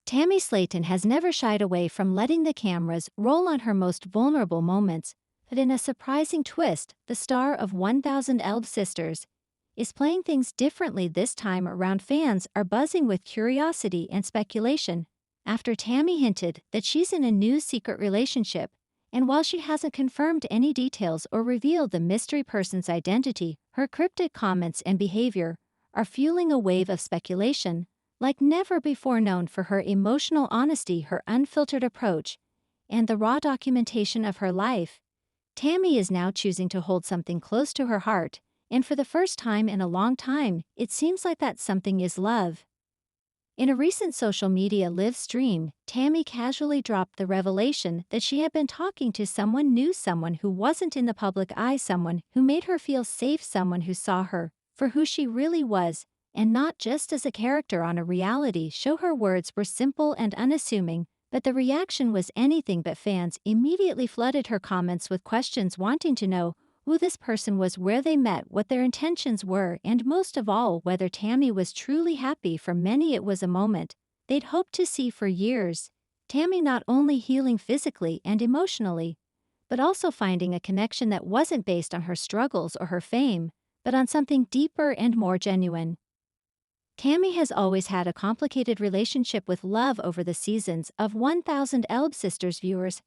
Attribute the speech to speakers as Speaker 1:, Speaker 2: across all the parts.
Speaker 1: Tammy Slaton has never shied away from letting the cameras roll on her most vulnerable moments, but in a surprising twist, the star of 1000 Elb Sisters is playing things differently this time around. Fans are buzzing with curiosity and speculation after Tammy hinted that she's in a new secret relationship, and while she hasn't confirmed any details or revealed the mystery person's identity, her cryptic comments and behavior are fueling a wave of speculation like never before. Known for her emotional honesty, her unfiltered approach, and the raw documentation of her life, Tammy is now choosing to hold something close to her heart, and for the first time in a long time, it seems like that something is love. In a recent social media live stream, Tammy casually dropped the revelation that she had been talking to someone new, someone who wasn't in the public eye, someone who made her feel safe, someone who saw her for who she really was, and not just as a character on a reality show. Her words were simple and unassuming, but the reaction was anything but. Fans immediately flooded her comments with questions, wanting to know who this person was, where they met, what their intentions were, and most of all, whether Tammy was truly happy. For many, it was a moment they'd hoped to see for years. Tammy not only healing physically and emotionally, but also finding a connection that wasn't based on her struggles or her fame, but on something deeper and more genuine. Tammy has always had a complicated relationship with love. Over the seasons of 1000 Elb Sisters, viewers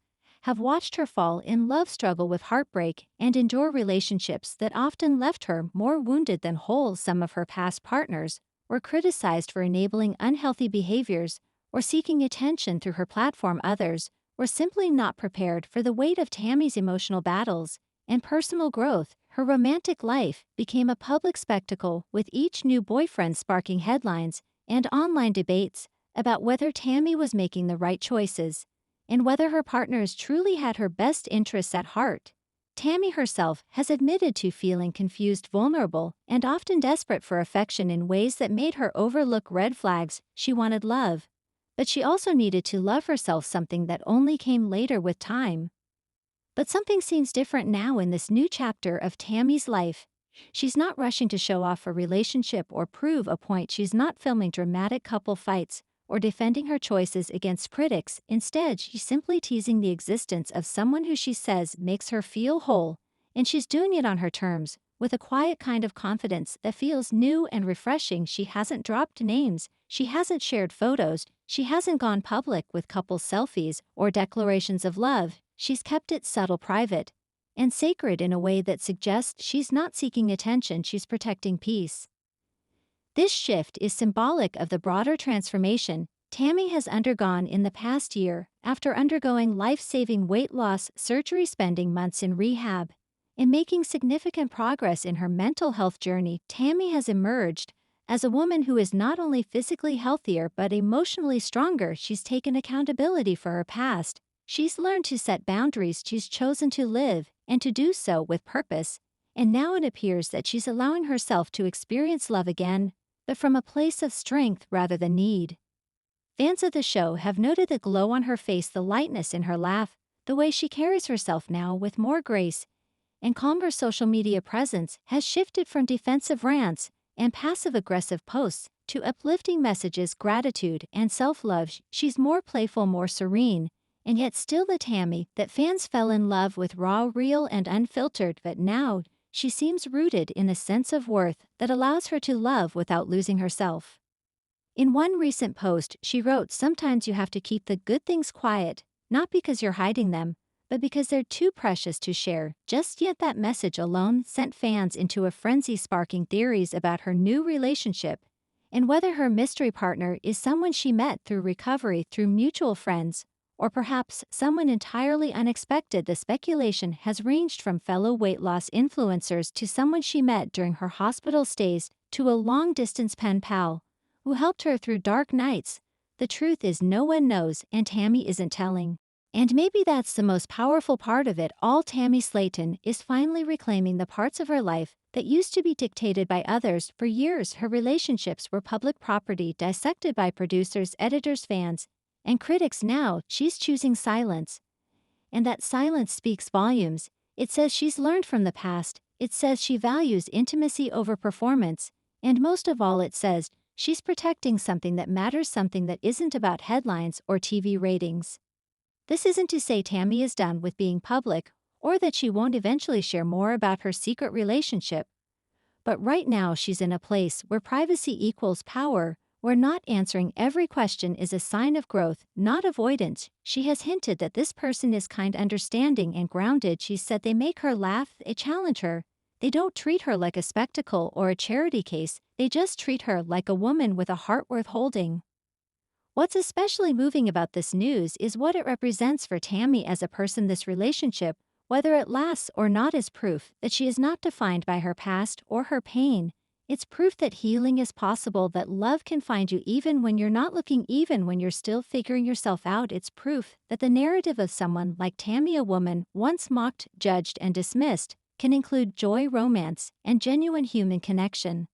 Speaker 1: have watched her fall in love, struggle with heartbreak, and endure relationships that often left her more wounded than whole. Some of her past partners were criticized for enabling unhealthy behaviors or seeking attention through her platform. Others were simply not prepared for the weight of Tammy's emotional battles and personal growth. Her romantic life became a public spectacle, with each new boyfriend sparking headlines and online debates about whether Tammy was making the right choices and whether her partners truly had her best interests at heart. Tammy herself has admitted to feeling confused, vulnerable, and often desperate for affection in ways that made her overlook red flags. She wanted love, but she also needed to love herself, something that only came later with time. But something seems different now in this new chapter of Tammy's life. She's not rushing to show off a relationship or prove a point. She's not filming dramatic couple fights or defending her choices against critics. Instead, she's simply teasing the existence of someone who she says makes her feel whole, and she's doing it on her terms, with a quiet kind of confidence that feels new and refreshing. She hasn't dropped names, she hasn't shared photos, she hasn't gone public with couple selfies or declarations of love. She's kept it subtle, private, and sacred in a way that suggests she's not seeking attention, she's protecting peace. This shift is symbolic of the broader transformation Tammy has undergone in the past year. After undergoing life-saving weight loss surgery, spending months in rehab, and making significant progress in her mental health journey, Tammy has emerged as a woman who is not only physically healthier but emotionally stronger. She's taken accountability for her past. She's learned to set boundaries, she's chosen to live, and to do so with purpose, and now it appears that she's allowing herself to experience love again, but from a place of strength rather than need. Fans of the show have noted the glow on her face, the lightness in her laugh, the way she carries herself now with more grace and calm. Her social media presence has shifted from defensive rants and passive-aggressive posts to uplifting messages, gratitude, and self-love. She's more playful, more serene, and yet still the Tammy that fans fell in love with, raw, real, and unfiltered. But now, she seems rooted in a sense of worth that allows her to love without losing herself. In one recent post, she wrote, "Sometimes you have to keep the good things quiet, not because you're hiding them, but because they're too precious to share." Just yet that message alone sent fans into a frenzy, sparking theories about her new relationship and whether her mystery partner is someone she met through recovery, through mutual friends, or perhaps someone entirely unexpected. The speculation has ranged from fellow weight loss influencers to someone she met during her hospital stays to a long-distance pen pal who helped her through dark nights. The truth is, no one knows, and Tammy isn't telling. And maybe that's the most powerful part of it all. Tammy Slaton is finally reclaiming the parts of her life that used to be dictated by others. For years, her relationships were public property, dissected by producers, editors, fans, and critics. Now, she's choosing silence. And that silence speaks volumes. It says she's learned from the past. It says she values intimacy over performance. And most of all, it says She's protecting something that matters, something that isn't about headlines or TV ratings. This isn't to say Tammy is done with being public, or that she won't eventually share more about her secret relationship. But right now she's in a place where privacy equals power, where not answering every question is a sign of growth, not avoidance. She has hinted that this person is kind, understanding, and grounded. She said they make her laugh, they challenge her. They don't treat her like a spectacle or a charity case, they just treat her like a woman with a heart worth holding. What's especially moving about this news is what it represents for Tammy as a person. This relationship, whether it lasts or not, is proof that she is not defined by her past or her pain. It's proof that healing is possible, that love can find you even when you're not looking, even when you're still figuring yourself out. It's proof that the narrative of someone like Tammy, a woman once mocked, judged, and dismissed, can include joy, romance, and genuine human connection.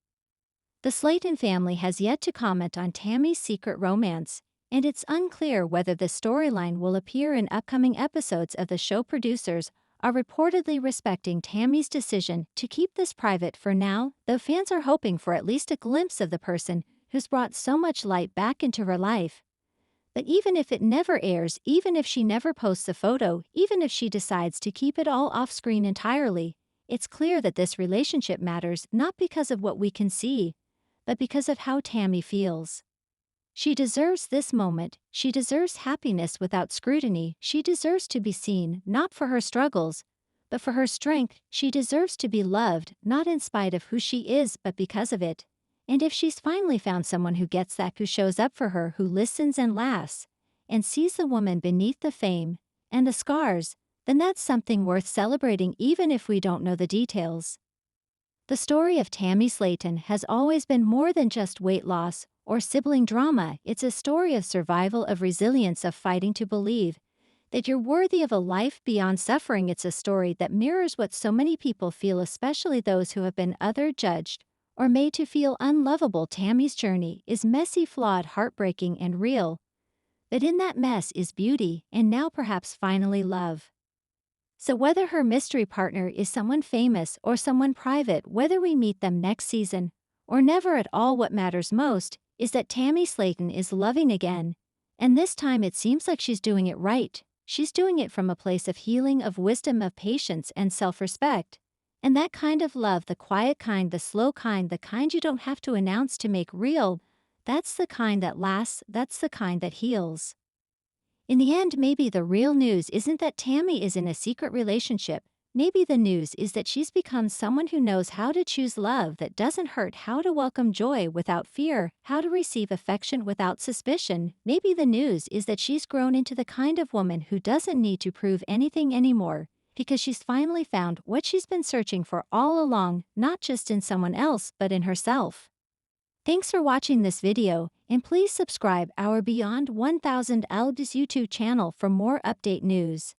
Speaker 1: The Slaton family has yet to comment on Tammy's secret romance, and it's unclear whether the storyline will appear in upcoming episodes of the show. Producers are reportedly respecting Tammy's decision to keep this private for now, though fans are hoping for at least a glimpse of the person who's brought so much light back into her life. But even if it never airs, even if she never posts a photo, even if she decides to keep it all off screen entirely, it's clear that this relationship matters, not because of what we can see, but because of how Tammy feels. She deserves this moment. She deserves happiness without scrutiny. She deserves to be seen, not for her struggles, but for her strength. She deserves to be loved, not in spite of who she is, but because of it. And if she's finally found someone who gets that, who shows up for her, who listens and laughs, and sees the woman beneath the fame and the scars, then that's something worth celebrating, even if we don't know the details. The story of Tammy Slaton has always been more than just weight loss or sibling drama. It's a story of survival, of resilience, of fighting to believe that you're worthy of a life beyond suffering. It's a story that mirrors what so many people feel, especially those who have been judged, or made to feel unlovable. Tammy's journey is messy, flawed, heartbreaking, and real. But in that mess is beauty, and now perhaps finally love. So whether her mystery partner is someone famous or someone private, whether we meet them next season or never at all, what matters most is that Tammy Slaton is loving again. And this time it seems like she's doing it right. She's doing it from a place of healing, of wisdom, of patience, and self-respect. And that kind of love, the quiet kind, the slow kind, the kind you don't have to announce to make real, that's the kind that lasts, that's the kind that heals. In the end, maybe the real news isn't that Tammy is in a secret relationship. Maybe the news is that she's become someone who knows how to choose love that doesn't hurt, how to welcome joy without fear, how to receive affection without suspicion. Maybe the news is that she's grown into the kind of woman who doesn't need to prove anything anymore, because she's finally found what she's been searching for all along, not just in someone else, but in herself. Thanks for watching this video, and please subscribe our Beyond 1000 Albs YouTube channel for more update news.